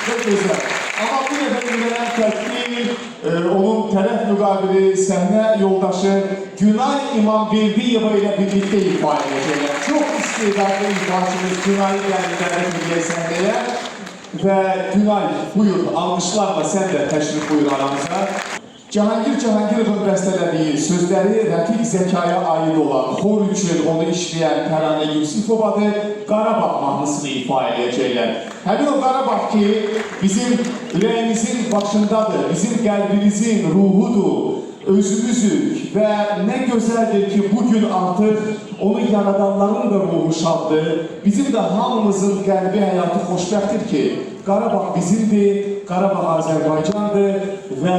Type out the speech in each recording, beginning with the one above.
Çok güzel. Ama bu neden gelen təkdir, onun tərəf müqabili səhnə yoldaşı Günay İmamverdiyeva ilə birlikdə ifa edəcəklər. Çox istedadlı ifaçımız Günay'ı dəvət edək səhnəyə. Və Günay, buyur, alqışlarla sən də təşrif buyur aramıza. Cahangir Cahangirovun bəstələdiyi sözləri rəfiq zəkaya aid olan xor üçün onu işləyən Təranə Yusifovadır, Qarabağ mahnısını ifa edəcəklər. Həmin o Qarabağ ki, bizim ürəyimizin başındadır, bizim qəlbimizin ruhudur, özümüzük və nə gözəldir ki, bugün artıq onu yaradanların da ruhu şaddır. Bizim də hamımızın qəlbi həyatı xoşbəxtdir ki, Qarabağ bizimdir, Qarabağ Azərbaycandır və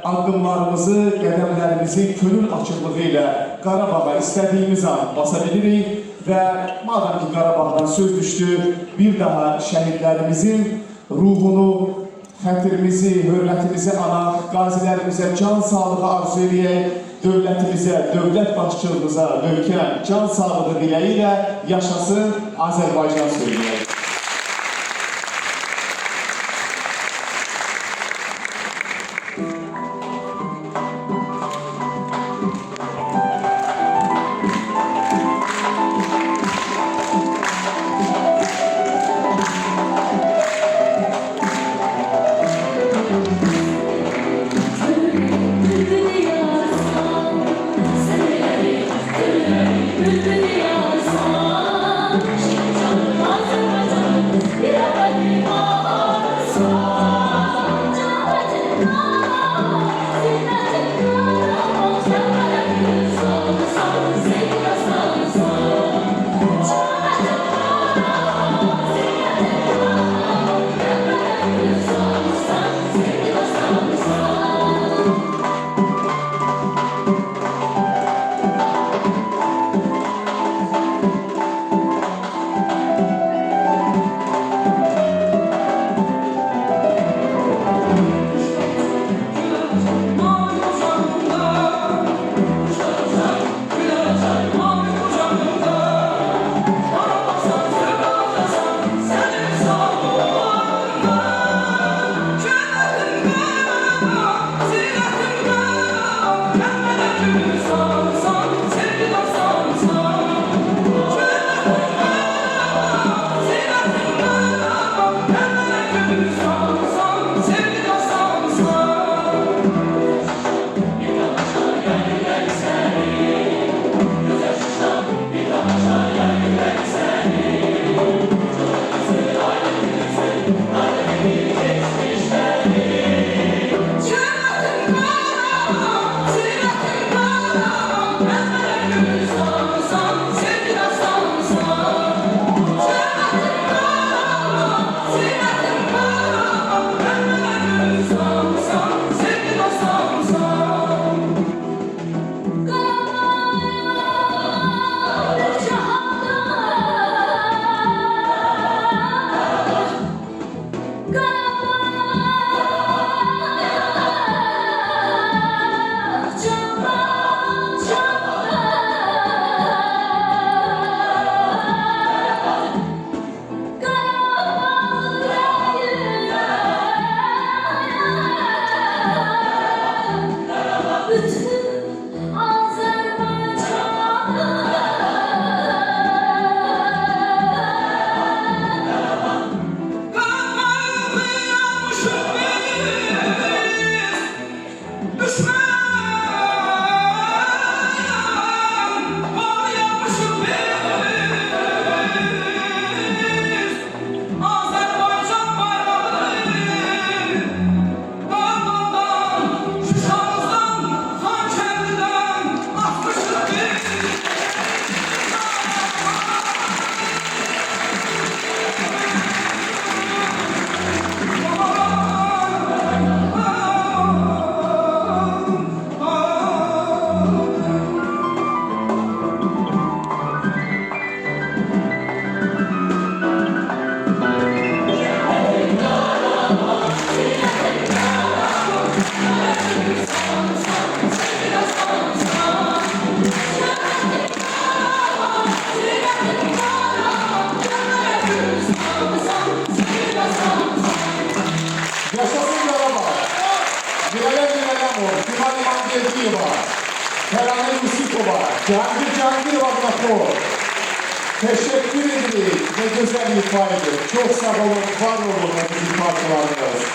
addımlarımızı, qədəmlərimizi könül açıqlığı ilə Qarabağa istədiyimiz an basa bilirik və madem ki Qarabağdan söz düşdü, bir daha şəhidlərimizin ruhunu, xətirimizi, hörmətimizi anaq, qazilərimizə can sağlığı arzu edək, dövlətimizə, dövlət başçılığımıza möhkəm can sağlığı diləyi ilə yaşasın Azərbaycan söyləyək. Azerbaycan Gülen Gülenamur, Günay İmamverdieva, Ferhane Yusufova, Cangir Vagnakov. Teşekkür ederiz. Ne güzel ifade. Çok sağ olun, var olun bizim parçalarınız.